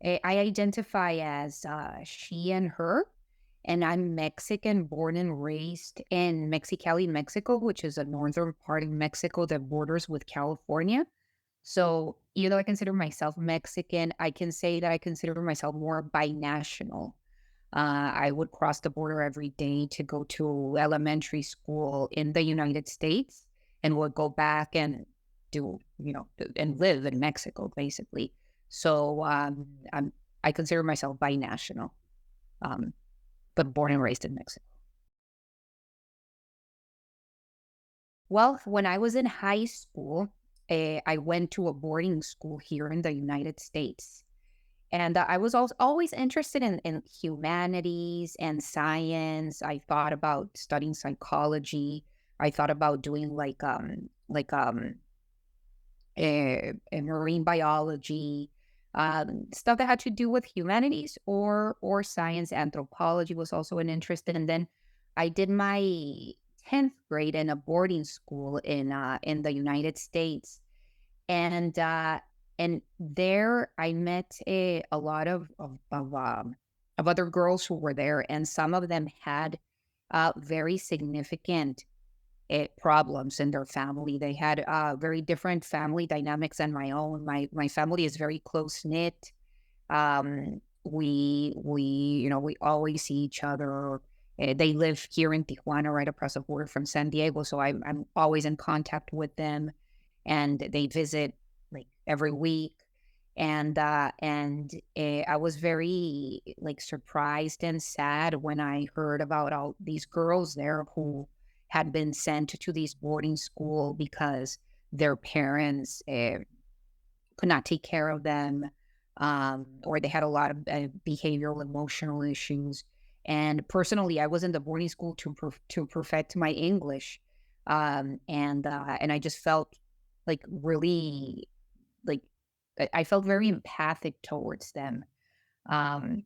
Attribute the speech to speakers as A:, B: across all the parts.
A: I identify as she and her, and I'm Mexican, born and raised in Mexicali, Mexico, which is a northern part of Mexico that borders with California. So even though I consider myself Mexican, I can say that I consider myself more binational. I would cross the border every day to go to elementary school in the United States and would go back and do, and live in Mexico, basically. So I consider myself binational, um, but born and raised in Mexico. Well, when I was in high school, I went to a boarding school here in the United States. And I was always interested in humanities and science. I thought about studying psychology. I thought about doing marine biology, stuff that had to do with humanities or science. Anthropology was also an interest. And then I did my 10th grade in a boarding school in the United States, and there I met a lot of other girls who were there, and some of them had very significant problems in their family. They had very different family dynamics than my own. My family is very close knit. We always see each other. They live here in Tijuana, right across the border from San Diego, so I'm always in contact with them, and they visit like every week. And I was very like surprised and sad when I heard about all these girls there who had been sent to these boarding school because their parents could not take care of them, or they had a lot of behavioral, emotional issues. And personally, I was in the boarding school to perfect my English, and I just felt like really like I felt very empathic towards them. Um,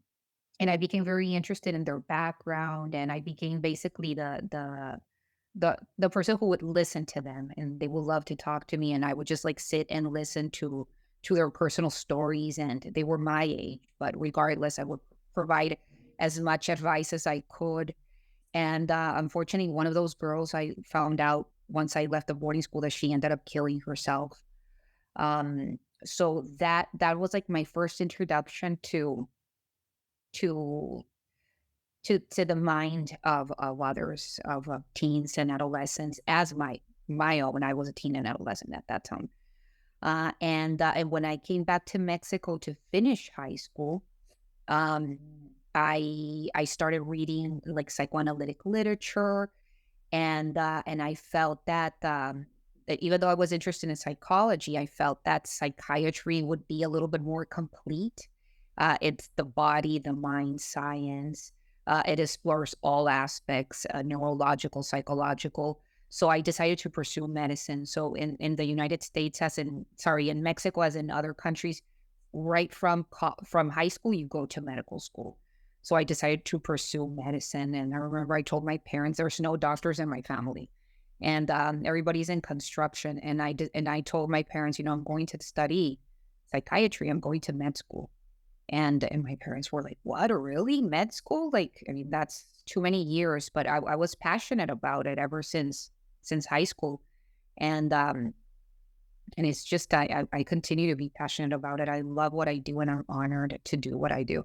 A: and I became very interested in their background, and I became basically the person who would listen to them, and they would love to talk to me, and I would just like sit and listen to their personal stories, and they were my age, but regardless, I would provide as much advice as I could. And unfortunately, one of those girls, I found out once I left the boarding school that she ended up killing herself. So that was like my first introduction to to the mind of others, of teens and adolescents as my own. I was a teen and adolescent at that time. And when I came back to Mexico to finish high school, um, I started reading like psychoanalytic literature, and I felt that even though I was interested in psychology, I felt that psychiatry would be a little bit more complete. It's the body, the mind science. It explores all aspects, neurological, psychological. So I decided to pursue medicine. So in the United States, in Mexico, as in other countries, right from high school, you go to medical school. So I decided to pursue medicine. And I remember I told my parents there's no doctors in my family, and everybody's in construction. And I told my parents, I'm going to study psychiatry. I'm going to med school. And my parents were like, "What? Really? Med school? Like, I mean, that's too many years." But I was passionate about it ever since high school, and it's just I continue to be passionate about it. I love what I do, and I'm honored to do what I do.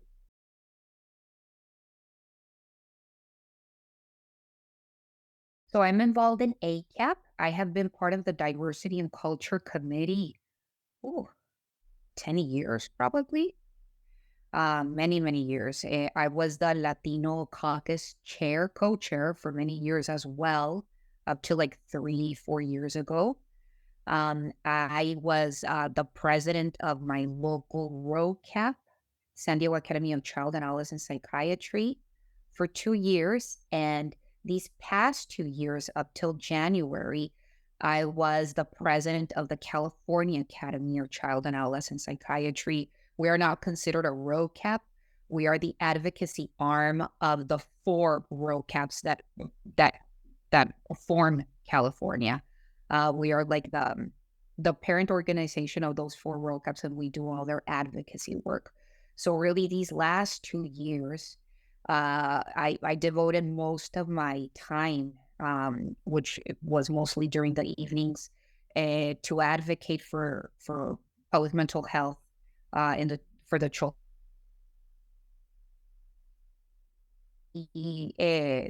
A: So I'm involved in ACAP. I have been part of the Diversity and Culture Committee. Ooh, 10 years probably. Many, many years. I was the Latino caucus co-chair for many years as well, up to like 3, 4 years ago. I was the president of my local ROCAP, San Diego Academy of Child and Adolescent Psychiatry, for 2 years. And these past 2 years, up till January, I was the president of the California Academy of Child and Adolescent Psychiatry. We are not considered a ROCAP. We are the advocacy arm of the four ROCAPs that that form California. We are like the parent organization of those four World Cups, and we do all their advocacy work. So really these last 2 years, I devoted most of my time, which it was mostly during the evenings, to advocate for public mental health in the for the children. He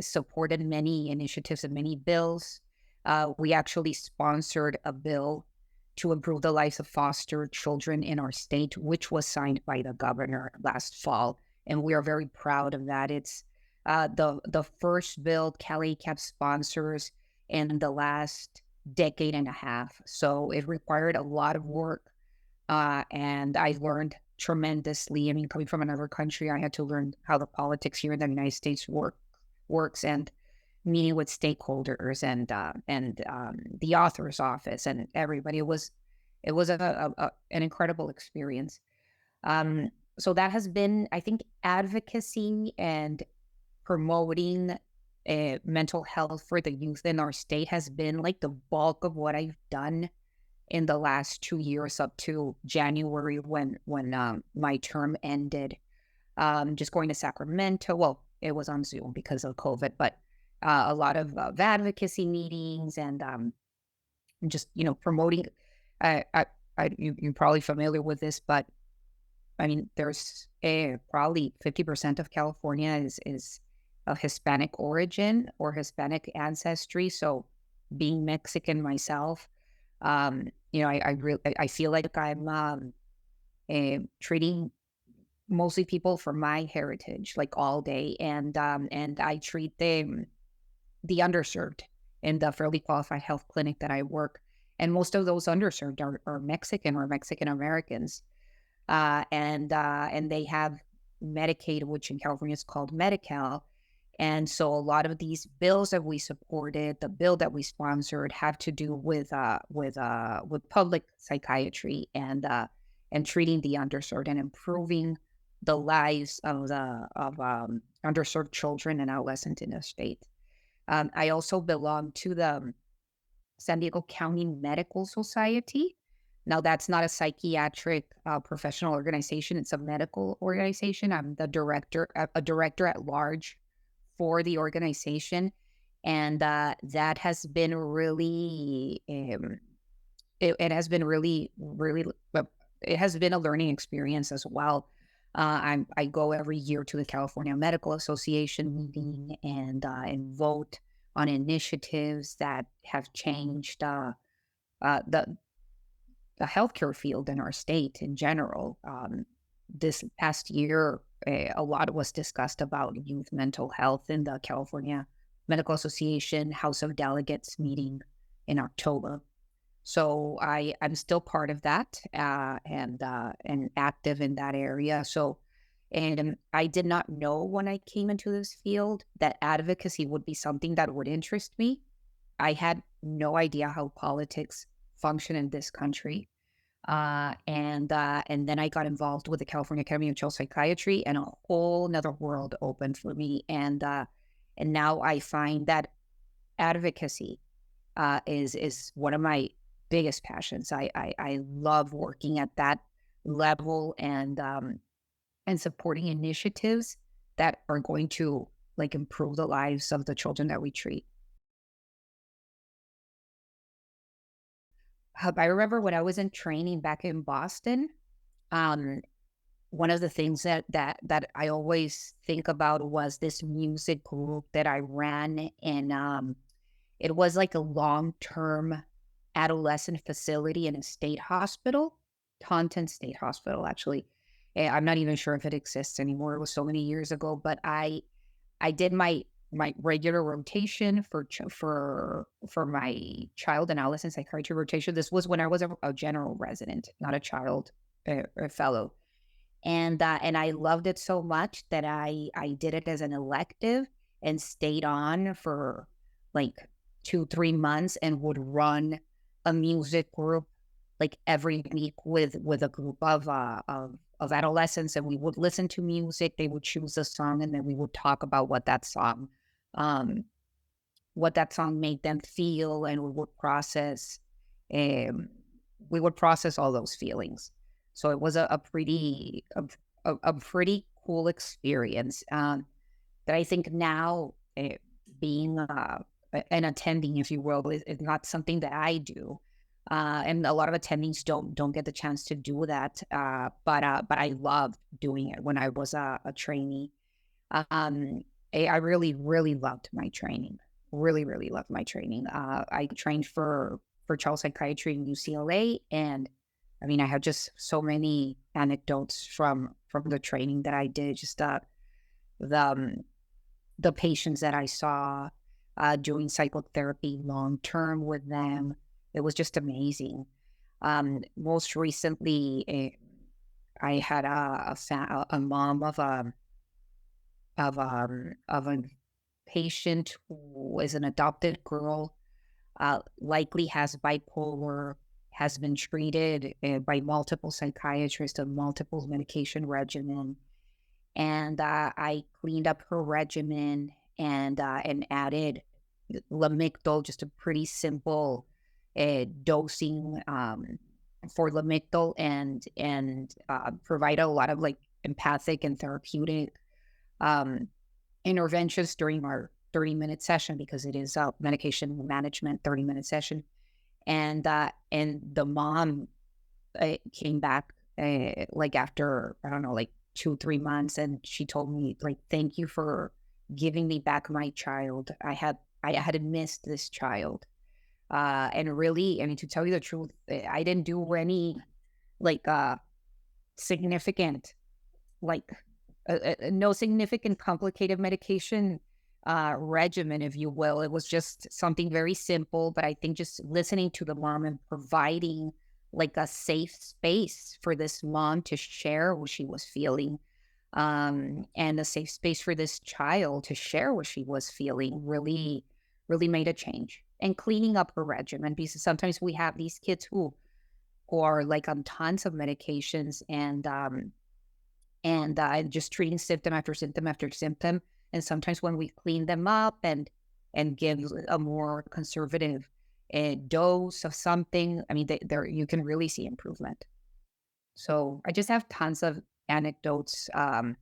A: supported many initiatives and many bills. We actually sponsored a bill to improve the lives of foster children in our state, which was signed by the governor last fall, and we are very proud of that. It's the first bill Cali kept sponsors in the last decade and a half. So it required a lot of work, and I learned tremendously. I mean, coming from another country, I had to learn how the politics here in the United States works, and meeting with stakeholders and the author's office and everybody. It was an incredible experience. So that has been, I think, advocacy and promoting mental health for the youth in our state has been like the bulk of what I've done in the last 2 years up to January when my term ended. Just going to Sacramento. Well, it was on Zoom because of COVID, but a lot of advocacy meetings and just promoting. I, I, you're probably familiar with this, but I mean, there's probably 50% of California is of Hispanic origin or Hispanic ancestry. So, being Mexican myself, I feel like I'm treating mostly people from my heritage like all day, and I treat the underserved in the fairly qualified health clinic that I work, and most of those underserved are Mexican or Mexican Americans, and they have Medicaid, which in California is called Medi-Cal. And so a lot of these bills that we supported, the bill that we sponsored, have to do with public psychiatry and treating the underserved and improving the lives of underserved children and adolescents in the state. I also belong to the San Diego County Medical Society. Now, that's not a psychiatric professional organization; it's a medical organization. I'm the director, a director at large for the organization, and that has been really, it has been really, really, it has been a learning experience as well. I go every year to the California Medical Association meeting and vote on initiatives that have changed the healthcare field in our state in general. This past year, a lot was discussed about youth mental health in the California Medical Association House of Delegates meeting in October. So I'm still part of that and active in that area. So, and I did not know when I came into this field that advocacy would be something that would interest me. I had no idea how politics function in this country. And then I got involved with the California Academy of Child Psychiatry, and a whole nother world opened for me. And now I find that advocacy is one of my biggest passions. I love working at that level and supporting initiatives that are going to like improve the lives of the children that we treat. I remember when I was in training back in Boston, um, one of the things that I always think about was this music group that I ran, and it was like a long-term adolescent facility in a state hospital, Taunton State Hospital, actually. I'm not even sure if it exists anymore. It was so many years ago, but I did my regular rotation for my child and adolescent psychiatry rotation. This was when I was a general resident, not a child a fellow, and I loved it so much that I did it as an elective and stayed on for like 2-3 months and would run a music group like every week with a group of adolescents, and we would listen to music. They would choose a song, and then we would talk about um, what that song made them feel, and um, we would process all those feelings. So it was a pretty a pretty cool experience that I think now being an attending, if you will, is not something that I do. And a lot of attendings don't get the chance to do that. But I loved doing it when I was a trainee. Um, I really, really loved my training. Really, really loved my training. I trained for child psychiatry in UCLA, and I mean, I have just so many anecdotes from the training that I did. Just the the patients that I saw doing psychotherapy long term with them. It was just amazing. Most recently, I had a mom of a patient who is an adopted girl, likely has bipolar, has been treated by multiple psychiatrists and multiple medication regimen. And I cleaned up her regimen and added Lamictal, just a pretty simple dosing for Lamictal, and provide a lot of like empathic and therapeutic um, interventions during our 30-minute session, because it is a medication management 30-minute session. And the mom came back like after, I don't know, like 2-3 months, and she told me like, thank you for giving me back my child. I had missed this child. And really, I mean, to tell you the truth, I didn't do any like significant, like no significant complicated medication regimen, if you will. It was just something very simple, but I think just listening to the mom and providing like a safe space for this mom to share what she was feeling, and a safe space for this child to share what she was feeling, really, really made a change. And cleaning up her regimen, because sometimes we have these kids who are like on tons of medications, and just treating symptom after symptom after symptom. And sometimes when we clean them up and give a more conservative dose of something, I mean, there you can really see improvement. So I just have tons of anecdotes of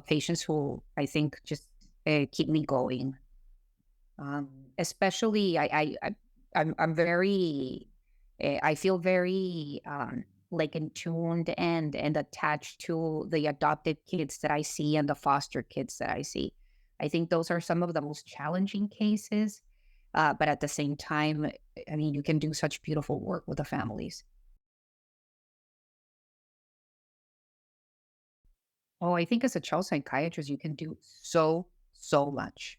A: patients who I think just keep me going. Um, Especially, I'm very, I feel very like in tuned and attached to the adopted kids that I see and the foster kids that I see. I think those are some of the most challenging cases, but at the same time, I mean, you can do such beautiful work with the families. Oh, I think as a child psychiatrist, you can do so much.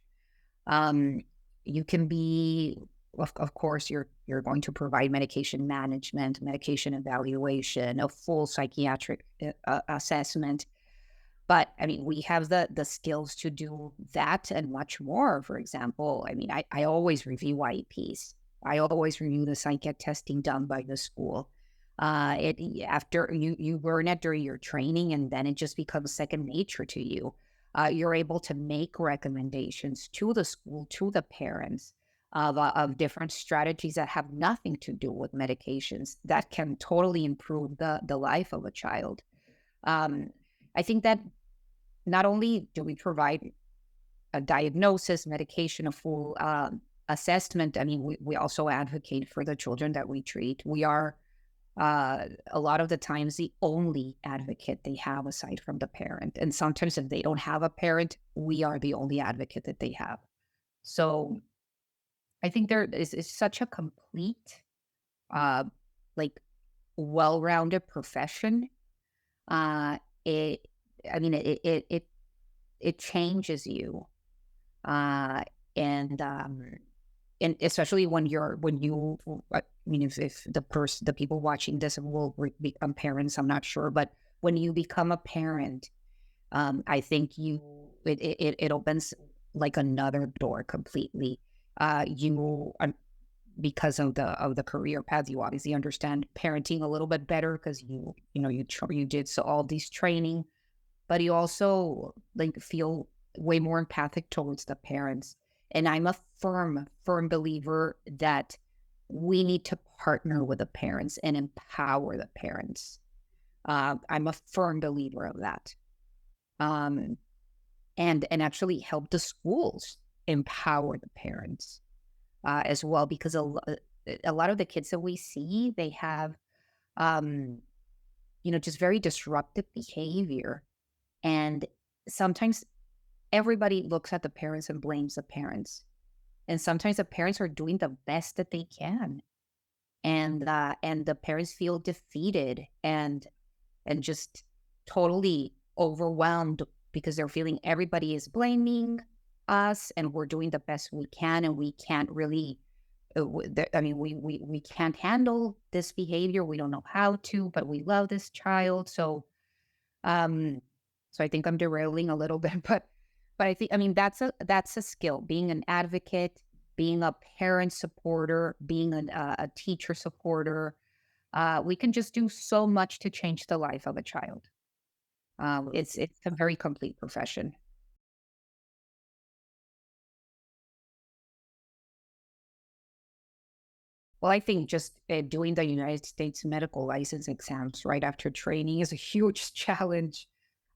A: Um, you can be, of course, you're going to provide medication management, medication evaluation, a full psychiatric assessment. But I mean, we have the skills to do that and much more. For example, I mean, I always review IEPs. I always review the psych testing done by the school. After you learn it during your training, and then it just becomes second nature to you. You're able to make recommendations to the school, to the parents of different strategies that have nothing to do with medications that can totally improve the life of a child. Um, I think that not only do we provide a diagnosis, medication, a full assessment, I mean, we also advocate for the children that we treat. We are a lot of the times the only advocate they have aside from the parent. And sometimes if they don't have a parent, we are the only advocate that they have. So I think there is such a complete, uh, like well-rounded profession. Uh, it, I mean, it changes you. Uh, and and especially I mean, if the people watching this will become parents, I'm not sure, but when you become a parent, I think it opens like another door completely. You Because of the career path, you obviously understand parenting a little bit better, because you did so all these training, but you also like feel way more empathic towards the parents. And I'm a firm believer that we need to partner with the parents and empower the parents. I'm a firm believer of that. Um, and actually help the schools empower the parents as well, because a lot of the kids that we see, they have, um, just very disruptive behavior. And sometimes everybody looks at the parents and blames the parents. And sometimes the parents are doing the best that they can. And the parents feel defeated and just totally overwhelmed because they're feeling everybody is blaming us and we're doing the best we can, and we can't really we can't handle this behavior. We don't know how to, but we love this child. Um so I think I'm derailing a little bit, but I think that's a skill, being an advocate, being a parent supporter, being a teacher supporter. We can just do so much to change the life of a child. It's a very complete profession. Well, I think just doing the United States medical license exams right after training is a huge challenge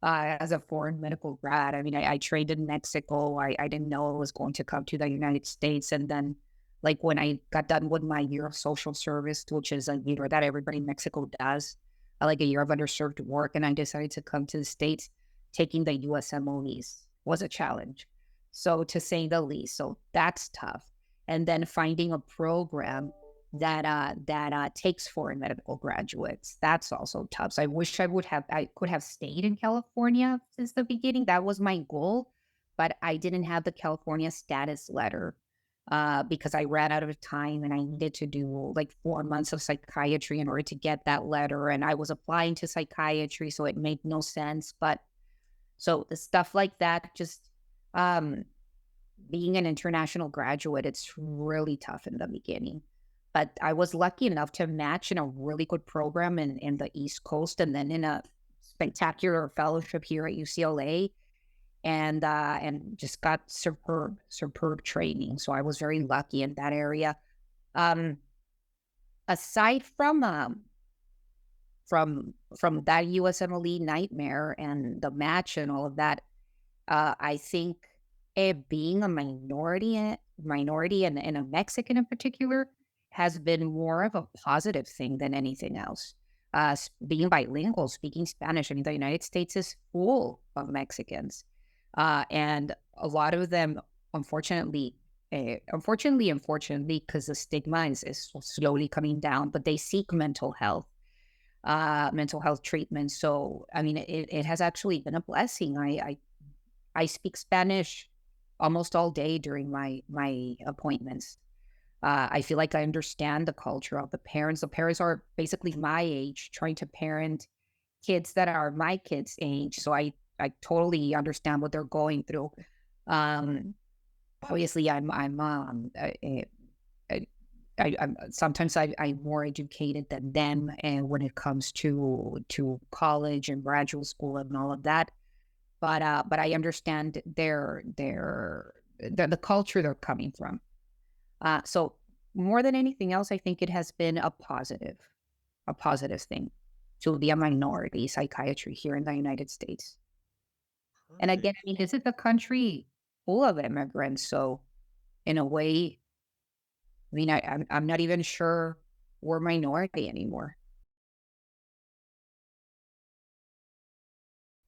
A: as a foreign medical grad. I mean, I trained in Mexico. I didn't know I was going to come to the United States. And then, like, when I got done with my year of social service, which is a year that everybody in Mexico does, like a year of underserved work, and I decided to come to the States, taking the USMLEs was a challenge. So, to say the least. So, that's tough. And then finding a program that takes foreign medical graduates. That's also tough. So I wish I could have stayed in California since the beginning. That was my goal, but I didn't have the California status letter because I ran out of time and I needed to do like 4 months of psychiatry in order to get that letter. And I was applying to psychiatry, so it made no sense. But so the stuff like that, just um, being an international graduate, it's really tough in the beginning. But I was lucky enough to match in a really good program in the East Coast, and then in a spectacular fellowship here at UCLA, and just got superb training. So I was very lucky in that area. Um, Aside from that USMLE nightmare and the match and all of that, I think being a minority and a Mexican in particular has been more of a positive thing than anything else. Being bilingual, speaking Spanish, I mean, the United States is full of Mexicans, and a lot of them, unfortunately, unfortunately, because the stigma is slowly coming down, but they seek mental health treatment. So, I mean, it has actually been a blessing. I speak Spanish almost all day during my appointments. I feel like I understand the culture of the parents. The parents are basically my age, trying to parent kids that are my kids' age. So I totally understand what they're going through. Um, Obviously, I'm sometimes I'm more educated than them, and when it comes to college and graduate school and all of that. But I understand the culture they're coming from. So more than anything else, I think it has been a positive thing to be a minority psychiatry here in the United States. And again, I
B: Nice.
A: mean, this is a country full of immigrants. So in a way, I mean, I'm not even sure we're minority anymore.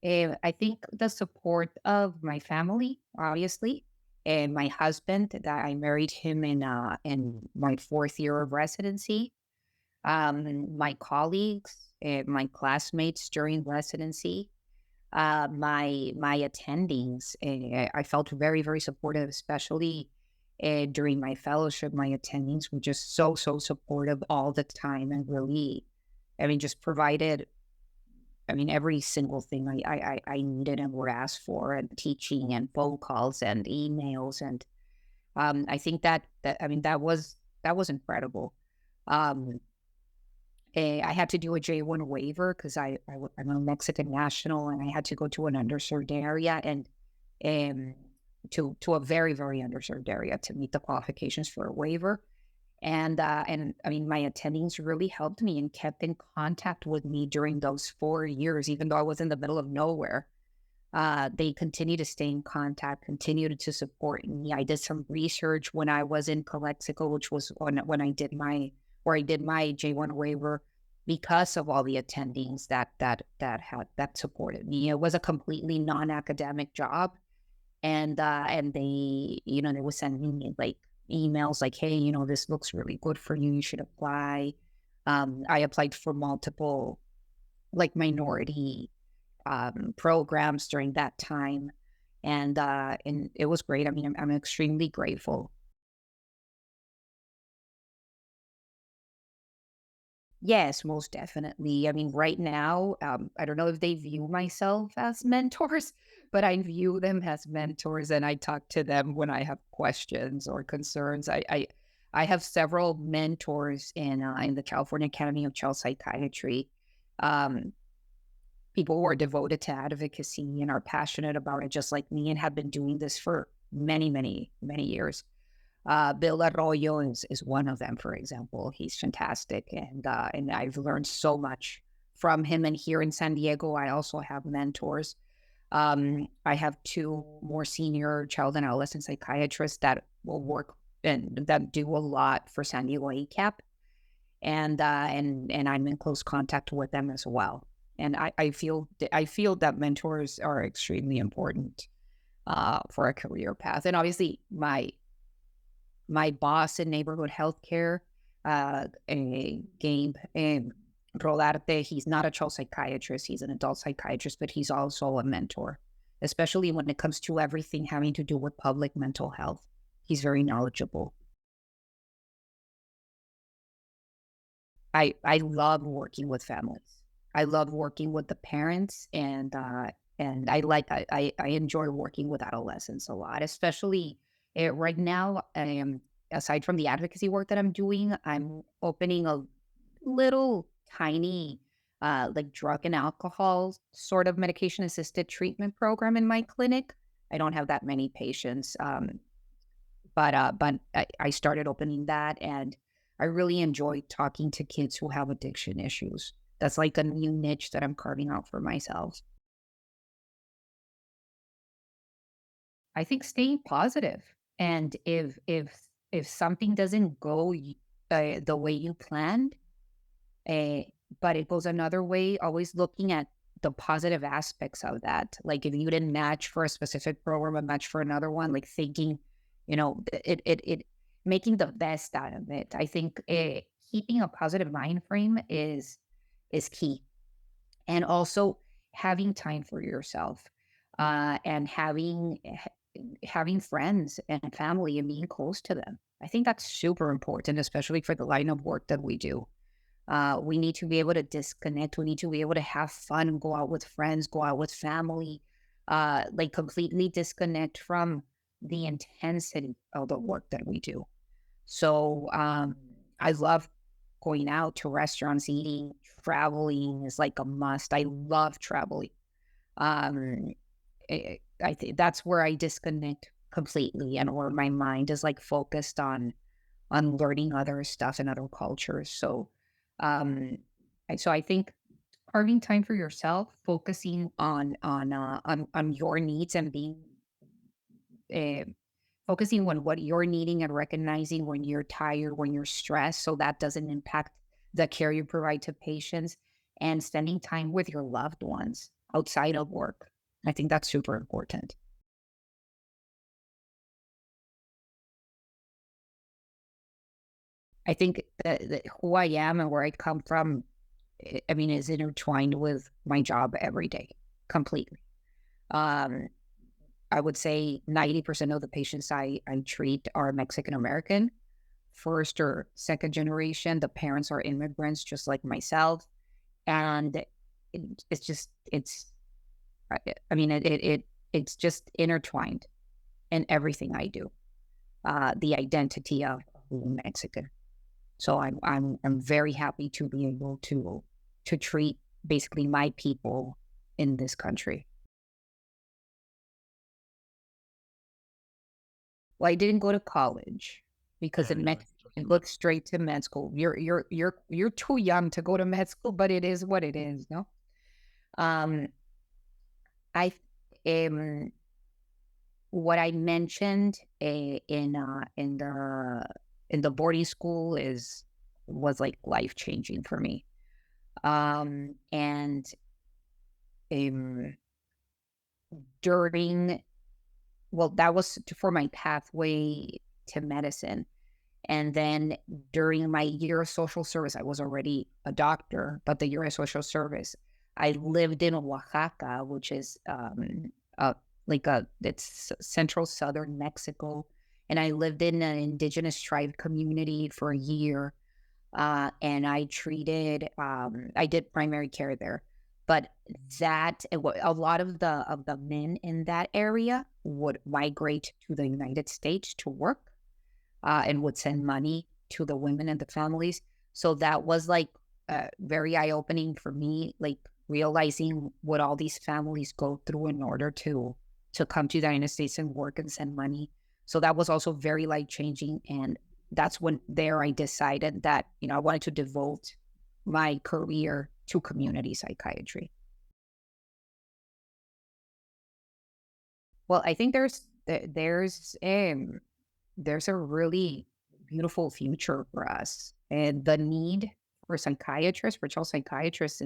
A: I think the support of my family, obviously, and my husband, that I married him in my fourth year of residency. My colleagues and my classmates during residency, my attendings. I felt very supportive, especially during my fellowship. My attendings were just so supportive all the time, and really, I mean, just provided, I mean, every single thing I needed and were asked for, and teaching and phone calls and emails. And I think I mean, that was incredible. Um, I had to do a J1 waiver because I'm a Mexican national, and I had to go to an underserved area, and to a very underserved area to meet the qualifications for a waiver. And I mean, my attendings really helped me and kept in contact with me during those 4 years, even though I was in the middle of nowhere. They continued to stay in contact, continued to support me. I did some research when I was in Calexico, which was when I did where I did my J1 waiver, because of all the attendings that supported me. It was a completely non-academic job, and they would send me like emails like, hey, this looks really good for you. You should apply. I applied for multiple like minority programs during that time. And it was great. I mean, I'm extremely grateful. Yes, most definitely. I mean, right now, I don't know if they view myself as mentors, but I view them as mentors, and I talk to them when I have questions or concerns. I have several mentors in the California Academy of Child Psychiatry. Um, People who are devoted to advocacy and are passionate about it, just like me, and have been doing this for many, many, many years. Bill Arroyo is one of them, for example. He's fantastic, and I've learned so much from him. And here in San Diego, I also have mentors. I have two more senior child and adolescent psychiatrists that will work and that do a lot for San Diego ACAP, and I'm in close contact with them as well. And I feel that mentors are extremely important for a career path. And obviously, my boss in neighborhood healthcare, Gabe Rolarte, he's not a child psychiatrist, he's an adult psychiatrist, but he's also a mentor, especially when it comes to everything having to do with public mental health. He's very knowledgeable. I love working with families. I love working with the parents, and I enjoy working with adolescents a lot, especially right now. Aside from the advocacy work that I'm doing, I'm opening a little tiny like drug and alcohol sort of medication assisted treatment program in my clinic. I don't have that many patients, but I started opening that, and I really enjoy talking to kids who have addiction issues. That's like a new niche that I'm carving out for myself. I think staying positive, and if something doesn't go the way you planned, uh, but it goes another way, always looking at the positive aspects of that. Like if you didn't match for a specific program, a match for another one, like thinking, it making the best out of it. I think keeping a positive mind frame is key, and also having time for yourself, and having friends and family and being close to them. I think that's super important, especially for the line of work that we do. We need to be able to disconnect. We need to be able to have fun, go out with friends, go out with family, like completely disconnect from the intensity of the work that we do. So I love going out to restaurants, eating, traveling is like a must. I love traveling. Um, I think that's where I disconnect completely, and where my mind is like focused on learning other stuff and other cultures. Um, so I think carving time for yourself, focusing on your needs, and being uh, focusing on what you're needing, and recognizing when you're tired, when you're stressed, so that doesn't impact the care you provide to patients, and spending time with your loved ones outside of work. I think that's super important. I think that who I am and where I come from, I mean, is intertwined with my job every day, completely. Um, I would say 90% of the patients I treat are Mexican American, first or second generation. The parents are immigrants, just like myself. And I I mean, it's just intertwined in everything I do. The identity of Mexican. So I'm very happy to be able to treat basically my people in this country. Well, I didn't go to college because
B: Yeah,
A: in
B: yeah.
A: look straight to med school. You're too young to go to med school, but it is what it is, no? Um, I um what I mentioned in the boarding school was like life changing for me. And um during well, that was for my pathway to medicine. And then during my year of social service, I was already a doctor, but the year of social service, I lived in Oaxaca, which is uh, it's central southern Mexico. And I lived in an indigenous tribe community for a year. And I did primary care there. But a lot of the men in that area would migrate to the United States to work, and would send money to the women and the families. So that was like very eye opening for me, like realizing what all these families go through in order to come to the United States and work and send money. So that was also very life changing. And that's when there I decided that, I wanted to devote my career to community psychiatry. Well, I think there's a really beautiful future for us, and the need for psychiatrists, for child psychiatrists,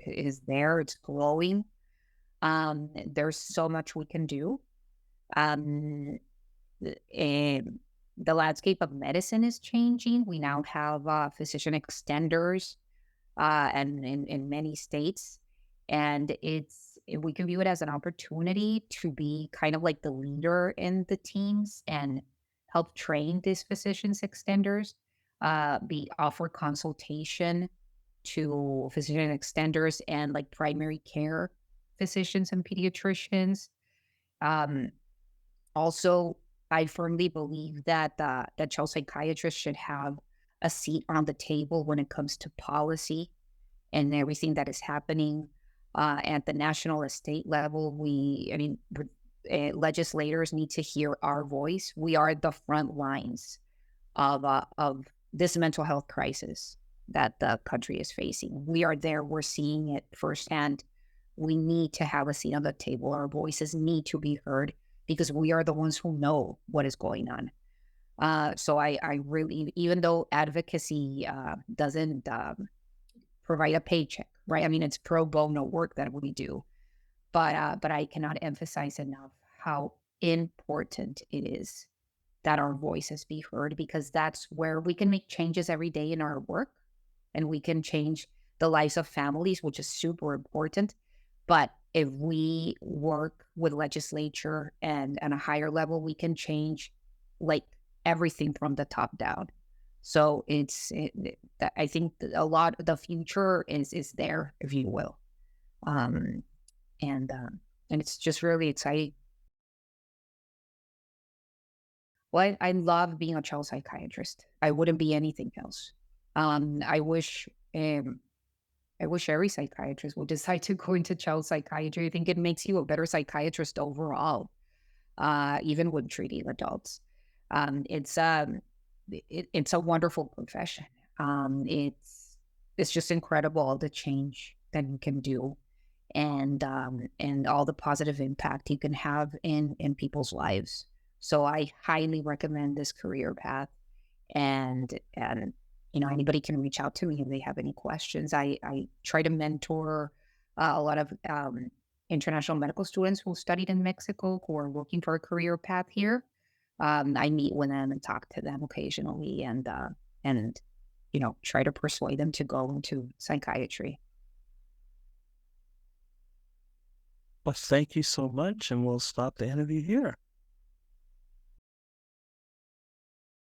A: is there. It's growing. There's so much we can do. Um, and the landscape of medicine is changing. We now have physician extenders, and in many states, and we can view it as an opportunity to be kind of like the leader in the teams and help train these physicians extenders, be offer consultation to physician extenders and like primary care physicians and pediatricians. Um, Also, I firmly believe that child psychiatrists should have a seat on the table when it comes to policy and everything that is happening at the national and state level. Legislators need to hear our voice. We are the front lines of this mental health crisis that the country is facing. We are there. We're seeing it firsthand. We need to have a seat on the table. Our voices need to be heard because we are the ones who know what is going on. So I really, even though advocacy doesn't provide a paycheck, right? I mean, it's pro bono work that we do, but I cannot emphasize enough how important it is that our voices be heard, because that's where we can make changes every day in our work, and we can change the lives of families, which is super important. But if we work with legislature and a higher level, we can change like everything from the top down. So I think a lot of the future is there, if you will, um, and it's just really exciting. Well, I love being a child psychiatrist. I wouldn't be anything else. Um, I wish um, I wish every psychiatrist would decide to go into child psychiatry. I think it makes you a better psychiatrist overall, even when treating adults. It's it's a wonderful profession. It's just incredible, all the change that you can do, and all the positive impact you can have in people's lives. So I highly recommend this career path, and anybody can reach out to me if they have any questions. I try to mentor a lot of international medical students who studied in Mexico who are looking for a career path here. I meet with them and talk to them occasionally, and try to persuade them to go into psychiatry.
B: Well, thank you so much, and we'll stop the interview here.